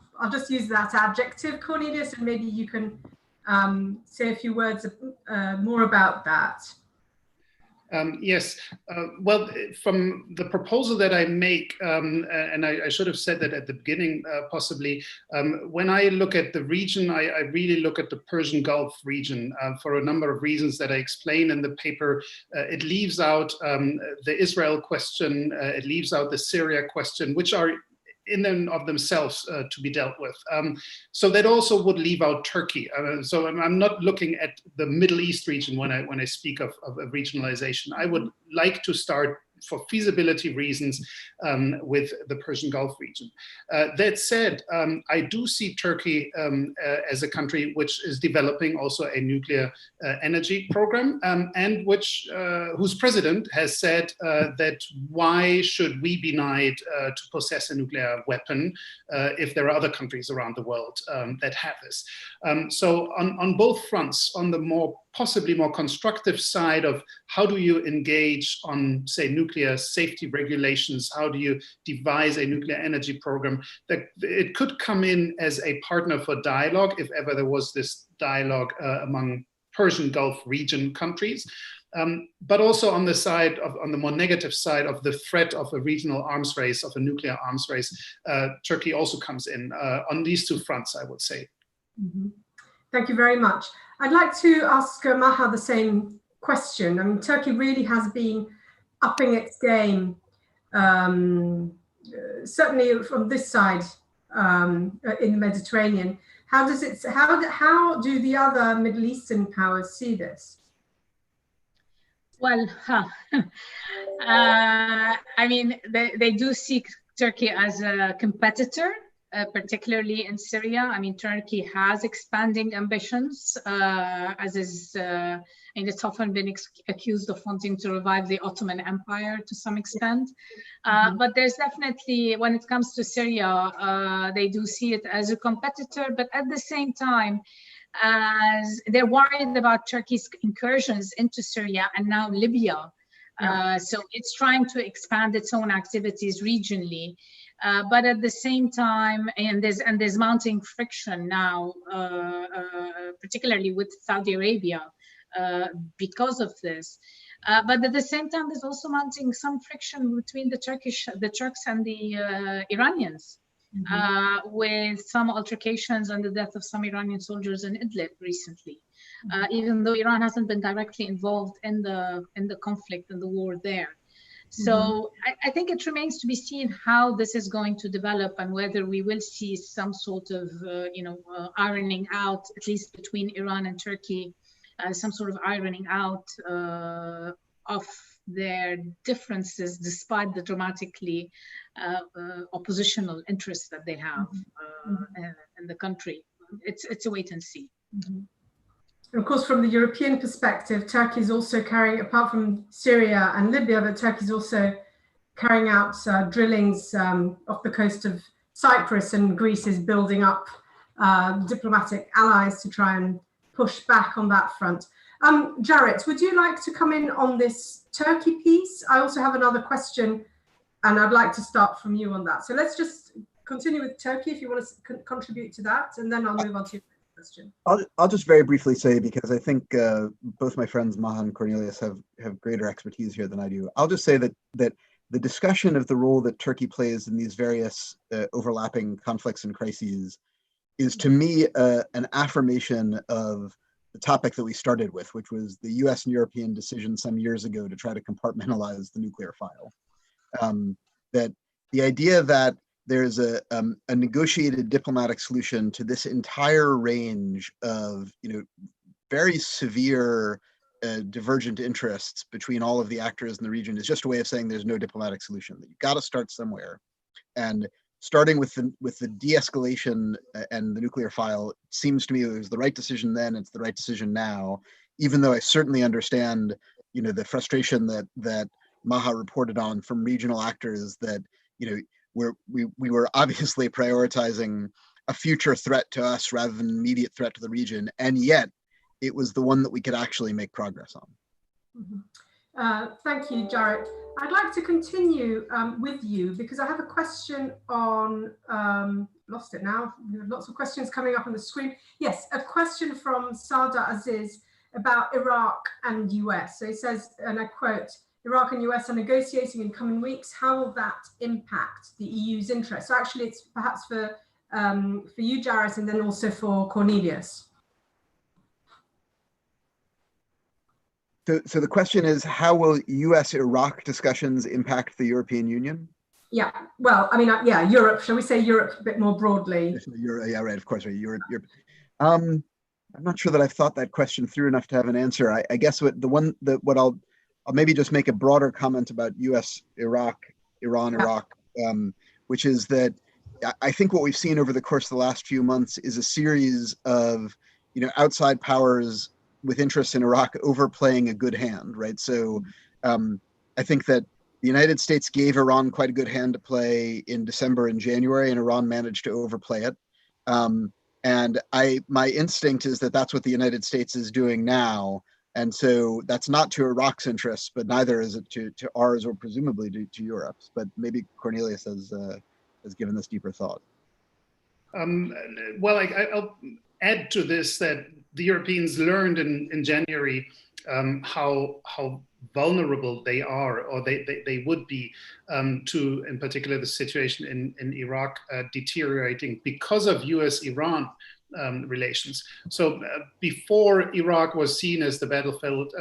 use that adjective, Cornelius, and maybe you can say a few words more about that. Yes, well, from the proposal that I make, and I should have said that at the beginning, possibly, when I look at the region, I really look at the Persian Gulf region for a number of reasons that I explain in the paper. It leaves out the Israel question, it leaves out the Syria question, which are in and of themselves to be dealt with. So that also would leave out Turkey. So I'm not looking at the Middle East region when I speak of regionalization. I would like to start, for feasibility reasons, with the Persian Gulf region. That said, I do see Turkey as a country which is developing also a nuclear energy program, and whose president has said that why should we be denied to possess a nuclear weapon if there are other countries around the world that have this. So on both fronts, on the possibly more constructive side of how do you engage on, say, nuclear safety regulations, how do you devise a nuclear energy program, that it could come in as a partner for dialogue if ever there was this dialogue among Persian Gulf region countries. But also on the more negative side of the threat of a regional arms race, of a nuclear arms race, Turkey also comes in on these two fronts, I would say. Mm-hmm. Thank you very much. I'd like to ask Maha the same question. I mean, Turkey really has been upping its game, certainly from this side in the Mediterranean. How do the other Middle Eastern powers see this? Well, I mean, they do see Turkey as a competitor, particularly in Syria. I mean, Turkey has expanding ambitions, and it's often been accused of wanting to revive the Ottoman Empire to some extent. But there's definitely, when it comes to Syria, they do see it as a competitor, but at the same time, as they're worried about Turkey's incursions into Syria and now Libya. So it's trying to expand its own activities regionally. But at the same time, and there's mounting friction now, particularly with Saudi Arabia, because of this. But at the same time, there's also mounting some friction between the Turks and the Iranians, with some altercations and the death of some Iranian soldiers in Idlib recently. Even though Iran hasn't been directly involved in the conflict and the war there. So I think it remains to be seen how this is going to develop and whether we will see some sort of, ironing out, at least between Iran and Turkey, some sort of ironing out of their differences, despite the dramatically oppositional interests that they have in the country. It's a wait and see. And of course, from the European perspective, Turkey is also carrying, apart from Syria and Libya, but Turkey is also carrying out drillings off the coast of Cyprus, and Greece is building up diplomatic allies to try and push back on that front. Jarrett, would you like to come in on this Turkey piece? I also have another question, and I'd like to start from you on that. So let's just continue with Turkey if you want to contribute to that, and then I'll move on to your question. I'll just very briefly say, because I think both my friends Maha and Cornelius have greater expertise here than I do. I'll just say that the discussion of the role that Turkey plays in these various overlapping conflicts and crises is, to me, an affirmation of the topic that we started with, which was the US and European decision some years ago to try to compartmentalize the nuclear file. That the idea that there's a negotiated diplomatic solution to this entire range of, very severe divergent interests between all of the actors in the region is just a way of saying there's no diplomatic solution. That you've got to start somewhere, and starting with the de-escalation and the nuclear file seems to me it was the right decision then. It's the right decision now, even though I certainly understand, the frustration that Maha reported on from regional actors that, we were obviously prioritizing a future threat to us rather than an immediate threat to the region, and yet it was the one that we could actually make progress on. Thank you, Jarrett. I'd like to continue with you, because I have a question on, lost it now, we have lots of questions coming up on the screen. Yes, a question from Sada Aziz about Iraq and US. So he says, and I quote, Iraq and US are negotiating in coming weeks. How will that impact the EU's interest? So actually it's perhaps for you, Jarrett, and then also for Cornelius. So the question is, how will US-Iraq discussions impact the European Union? Yeah, well, I mean, Europe. Shall we say Europe a bit more broadly? Yeah, right. Of course, right. Europe. I'm not sure that I've thought that question through enough to have an answer. I guess I'll maybe just make a broader comment about US-Iraq, Iran-Iraq, which is that I think what we've seen over the course of the last few months is a series of, outside powers with interests in Iraq overplaying a good hand, right? So I think that the United States gave Iran quite a good hand to play in December and January, and Iran managed to overplay it. And my instinct is that that's what the United States is doing now. And so that's not to Iraq's interests, but neither is it to ours or presumably to Europe's. But maybe Cornelius has given this deeper thought. Well, I'll add to this that the Europeans learned in January how vulnerable they are, or they would be, to, in particular, the situation in Iraq deteriorating because of US-Iran relations. So before Iraq was seen as the battlefield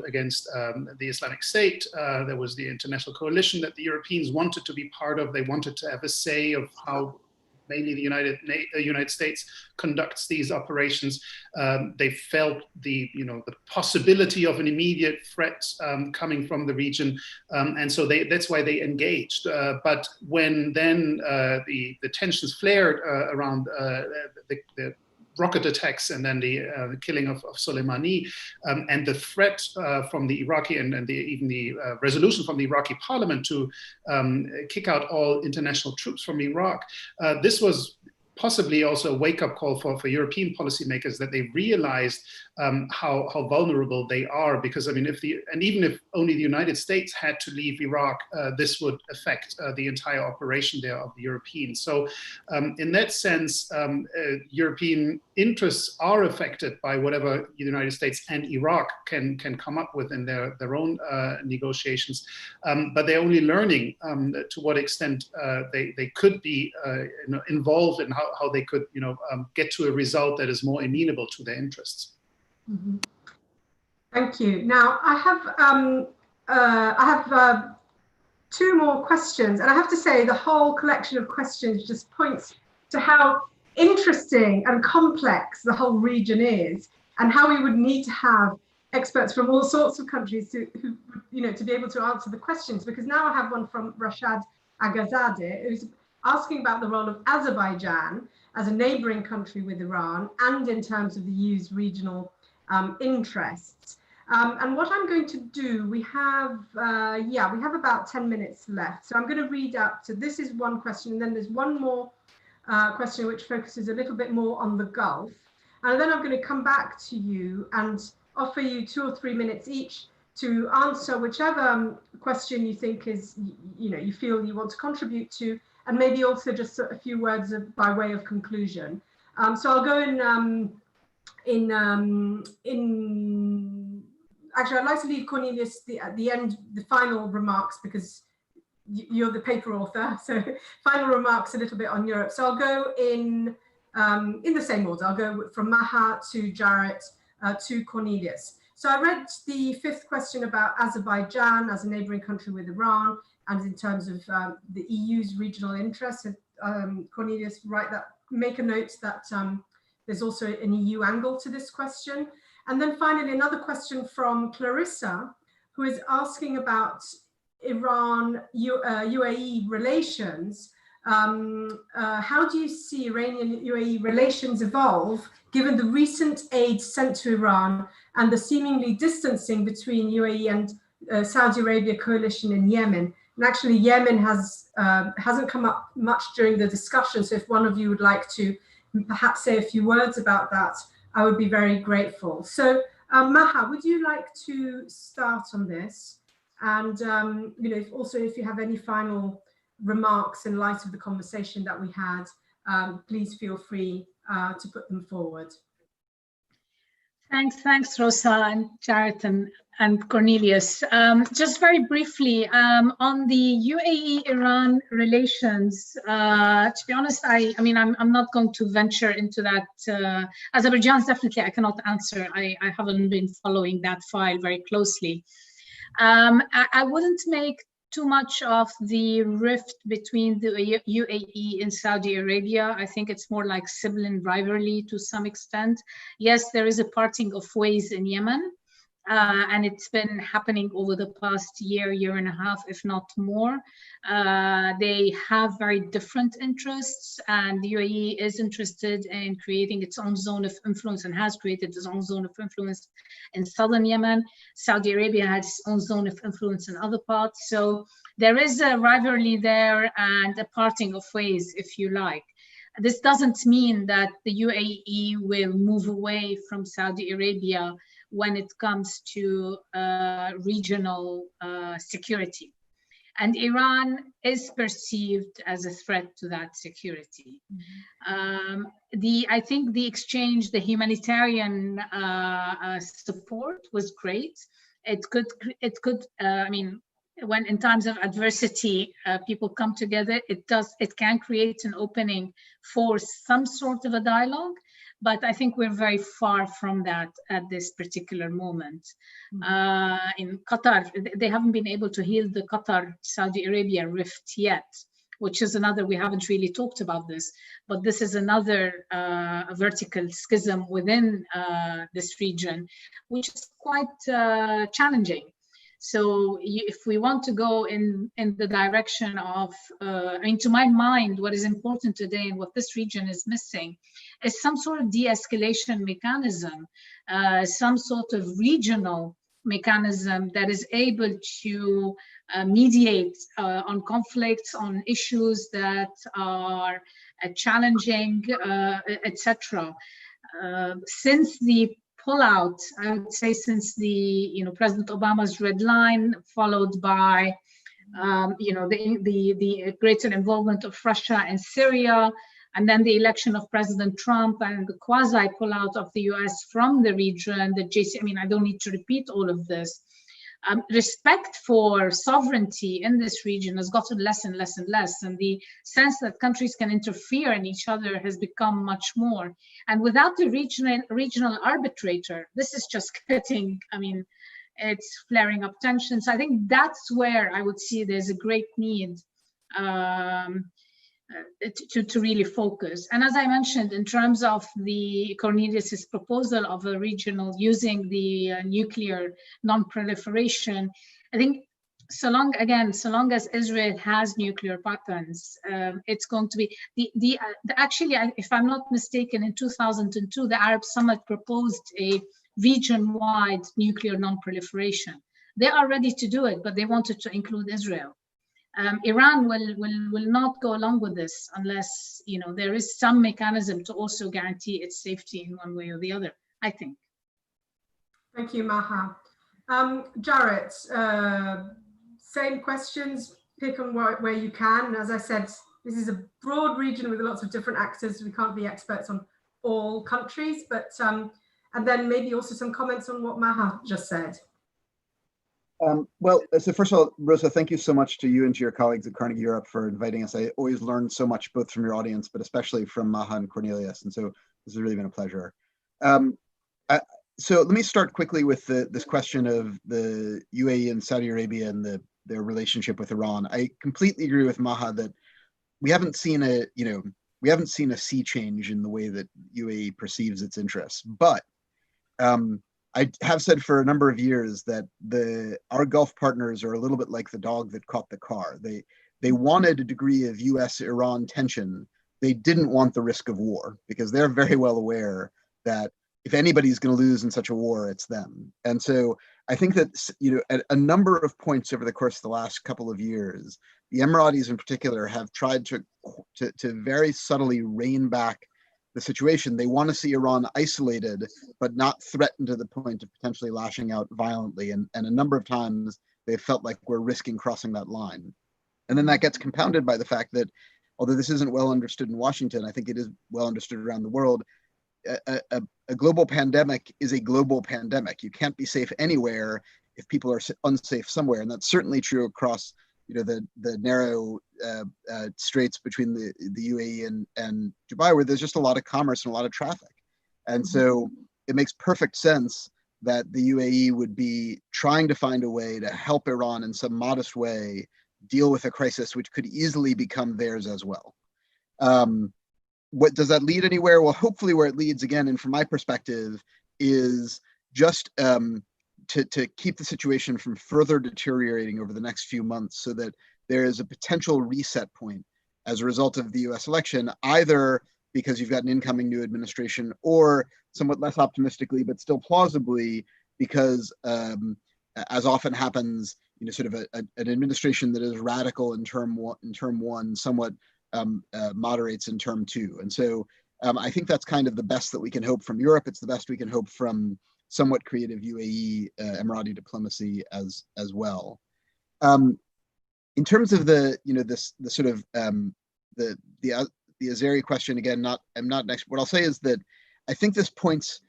against the Islamic State, there was the international coalition that the Europeans wanted to be part of. They wanted to have a say of how mainly the United States conducts these operations. They felt the possibility of an immediate threat coming from the region, and so that's why they engaged. But when then the tensions flared around the rocket attacks and then the killing of Soleimani, and the threat from the Iraqi and even the resolution from the Iraqi parliament to kick out all international troops from Iraq, this was possibly also a wake-up call for European policymakers, that they realized how vulnerable they are. Because, I mean, even if only the United States had to leave Iraq, this would affect the entire operation there of the Europeans. So in that sense, European interests are affected by whatever the United States and Iraq can come up with in their own negotiations. But they're only learning to what extent they could be involved in how they could get to a result that is more amenable to their interests. Mm-hmm. Thank you. Now I have two more questions. And I have to say, the whole collection of questions just points to how interesting and complex the whole region is, and how we would need to have experts from all sorts of countries to be able to answer the questions. Because now I have one from Rashad Agazadeh, who's asking about the role of Azerbaijan as a neighboring country with Iran, and in terms of the EU's regional interests. And what I'm going to do, we have about 10 minutes left. So I'm going to read out. So this is one question, and then there's one more question which focuses a little bit more on the Gulf. And then I'm going to come back to you and offer you 2 or 3 minutes each to answer whichever question you think is, you feel you want to contribute to, and maybe also just a few words by way of conclusion. So I'll go actually, I'd like to leave Cornelius at the end, the final remarks, because you're the paper author. So final remarks a little bit on Europe. So I'll go in the same order. I'll go from Maha to Jarrett to Cornelius. So I read the 5th question about Azerbaijan as a neighboring country with Iran, and in terms of the EU's regional interests. Cornelius, make a note that there's also an EU angle to this question. And then finally, another question from Clarissa, who is asking about Iran-UAE relations. How do you see Iranian-UAE relations evolve, given the recent aid sent to Iran and the seemingly distancing between UAE and Saudi Arabia coalition in Yemen? And actually, Yemen hasn't come up much during the discussion. So if one of you would like to perhaps say a few words about that, I would be very grateful. So Maha, would you like to start on this? And also if you have any final remarks in light of the conversation that we had, please feel free to put them forward. Thanks, Rosa and Jarrett and Cornelius. Just very briefly, on the UAE-Iran relations, to be honest, I'm not going to venture into that. Azerbaijan's definitely I cannot answer. I haven't been following that file very closely. I wouldn't make too much of the rift between the UAE and Saudi Arabia. I think it's more like sibling rivalry to some extent. Yes, there is a parting of ways in Yemen, and it's been happening over the past year and a half, if not more. They have very different interests, and the UAE is interested in creating its own zone of influence and has created its own zone of influence in southern Yemen. Saudi Arabia has its own zone of influence in other parts. So there is a rivalry there and a parting of ways, if you like. This doesn't mean that the UAE will move away from Saudi Arabia when it comes to regional security. And Iran is perceived as a threat to that security. I think the exchange, the humanitarian support was great. It could when in times of adversity, people come together, it can create an opening for some sort of a dialogue. But I think we're very far from that at this particular moment. In Qatar, they haven't been able to heal the Qatar-Saudi Arabia rift yet, which is another, we haven't really talked about this, but this is another vertical schism within this region, which is quite challenging. So if we want to go in the direction of, to my mind, what is important today and what this region is missing is some sort of de-escalation mechanism, some sort of regional mechanism that is able to mediate on conflicts, on issues that are challenging, etc. Since the pullout, I would say, since the President Obama's red line, followed by the greater involvement of Russia and Syria, and then the election of President Trump and the quasi pullout of the US from the region, the I don't need to repeat all of this. Respect for sovereignty in this region has gotten less and less and less, and the sense that countries can interfere in each other has become much more. And without the regional arbitrator, this is just getting, it's flaring up tensions. I think that's where I would see there's a great need to really focus. And as I mentioned, in terms of the Cornelius's proposal of a regional using the nuclear non-proliferation, I think so long as Israel has nuclear weapons, it's going to be actually, if I'm not mistaken, in 2002, the Arab Summit proposed a region-wide nuclear non-proliferation. They are ready to do it, but they wanted to include Israel. Iran will not go along with this unless there is some mechanism to also guarantee its safety in one way or the other, I think. Thank you, Maha. Jarrett, same questions, pick on where you can. And as I said, this is a broad region with lots of different actors. We can't be experts on all countries, but and then maybe also some comments on what Maha just said. Well, so first of all, Rosa, thank you so much to you and to your colleagues at Carnegie Europe for inviting us. I always learn so much, both from your audience, but especially from Maha and Cornelius. And so this has really been a pleasure. So let me start quickly with this question of the UAE and Saudi Arabia and their relationship with Iran. I completely agree with Maha that we haven't seen a sea change in the way that UAE perceives its interests. But I have said for a number of years that our Gulf partners are a little bit like the dog that caught the car. They wanted a degree of US-Iran tension. They didn't want the risk of war, because they're very well aware that if anybody's going to lose in such a war, it's them. And so I think that at a number of points over the course of the last couple of years, the Emiratis in particular have tried to very subtly rein back the situation. They want to see Iran isolated, but not threatened to the point of potentially lashing out violently. And a number of times they felt like we're risking crossing that line. And then that gets compounded by the fact that, although this isn't well understood in Washington, I think it is well understood around the world. A global pandemic is a global pandemic. You can't be safe anywhere if people are unsafe somewhere. And that's certainly true across the narrow straits between the UAE and Dubai, where there's just a lot of commerce and a lot of traffic. And so it makes perfect sense that the UAE would be trying to find a way to help Iran in some modest way deal with a crisis which could easily become theirs as well. What does that lead anywhere? Well, hopefully where it leads, again, and from my perspective, is just to keep the situation from further deteriorating over the next few months, so that there is a potential reset point as a result of the US election, either because you've got an incoming new administration, or somewhat less optimistically, but still plausibly, because as often happens, sort of an administration that is radical in term one, somewhat moderates in term two. And so I think that's kind of the best that we can hope from Europe. It's the best we can hope from somewhat creative UAE Emirati diplomacy as well. In terms of the Azeri question, again, I'm not next. What I'll say is that I think this points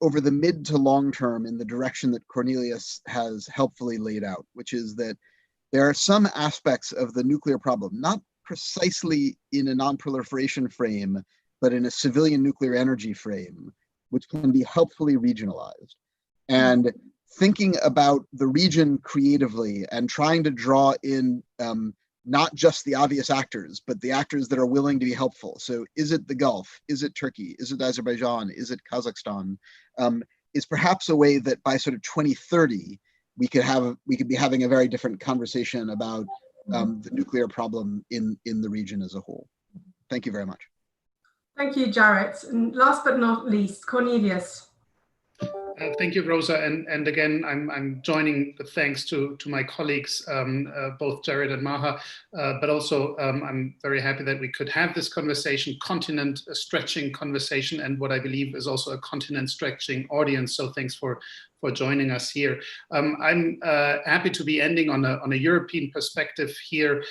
over the mid to long term in the direction that Cornelius has helpfully laid out, which is that there are some aspects of the nuclear problem, not precisely in a non-proliferation frame, but in a civilian nuclear energy frame, which can be helpfully regionalized. And thinking about the region creatively and trying to draw in not just the obvious actors, but the actors that are willing to be helpful. So is it the Gulf? Is it Turkey? Is it Azerbaijan? Is it Kazakhstan? Is perhaps a way that by sort of 2030, we could be having a very different conversation about the nuclear problem in the region as a whole. Thank you very much. Thank you, Jarrett. And last but not least, Cornelius. Thank you, Rosa. And again, I'm joining the thanks to my colleagues, both Jarrett and Maha, but also I'm very happy that we could have this conversation, continent-stretching conversation, and what I believe is also a continent-stretching audience. So thanks for joining us here. I'm happy to be ending on a European perspective here.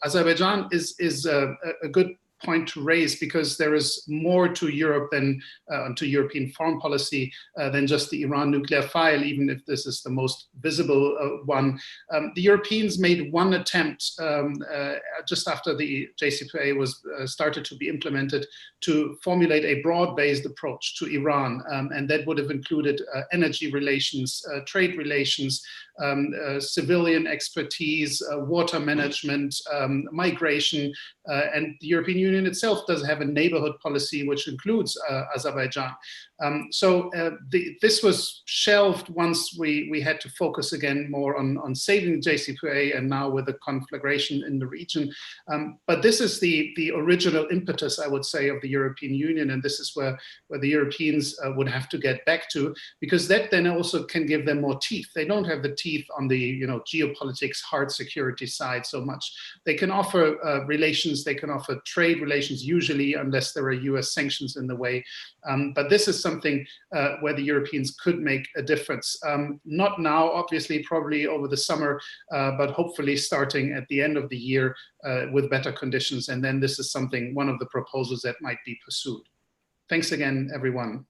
Azerbaijan is a good point to raise, because there is more to Europe than to European foreign policy than just the Iran nuclear file, even if this is the most visible one. The Europeans made one attempt just after the JCPOA was started to be implemented to formulate a broad-based approach to Iran, and that would have included energy relations, trade relations, civilian expertise, water management, migration, and the European Union itself does have a neighborhood policy which includes Azerbaijan. This was shelved once we had to focus again more on saving the JCPOA, and now with the conflagration in the region. But this is the original impetus, I would say, of the European Union, and this is where the Europeans would have to get back to, because that then also can give them more teeth. They don't have the teeth on the geopolitics, hard security side so much. They can offer relations, they can offer trade relations, usually, unless there are US sanctions in the way. But this is something where the Europeans could make a difference. Not now, obviously, probably over the summer, but hopefully starting at the end of the year with better conditions. And then this is something, one of the proposals that might be pursued. Thanks again, everyone.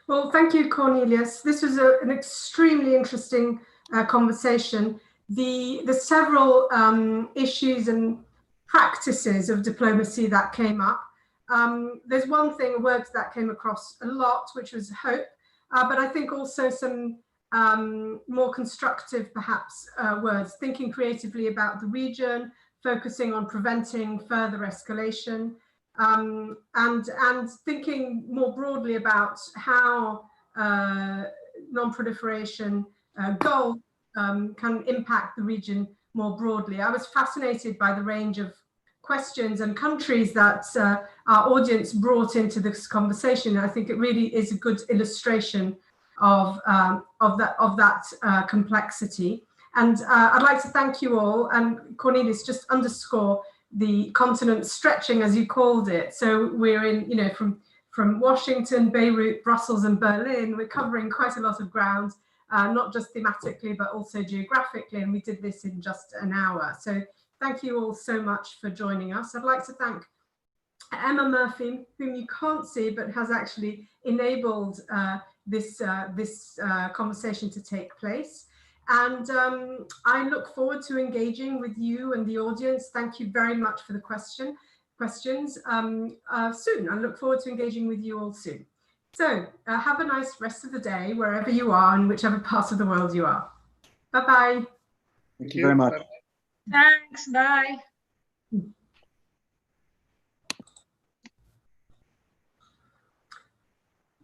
Well, thank you, Cornelius. This was an extremely interesting conversation. The several issues and practices of diplomacy that came up. There's one thing, a word that came across a lot, which was hope, but I think also some more constructive, perhaps, words, thinking creatively about the region, focusing on preventing further escalation, and thinking more broadly about how non-proliferation goals can impact the region more broadly. I was fascinated by the range of questions and countries that our audience brought into this conversation. I think it really is a good illustration of that complexity. And I'd like to thank you all. And Cornelius, just underscore the continent stretching, as you called it. So we're in, from Washington, Beirut, Brussels, and Berlin. We're covering quite a lot of ground, not just thematically, but also geographically. And we did this in just an hour. So thank you all so much for joining us. I'd like to thank Emma Murphy, whom you can't see, but has actually enabled this conversation to take place. And I look forward to engaging with you and the audience. Thank you very much for the questions soon. I look forward to engaging with you all soon. So have a nice rest of the day, wherever you are and whichever part of the world you are. Bye-bye. Thank you very much. Thanks, bye.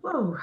Whoa.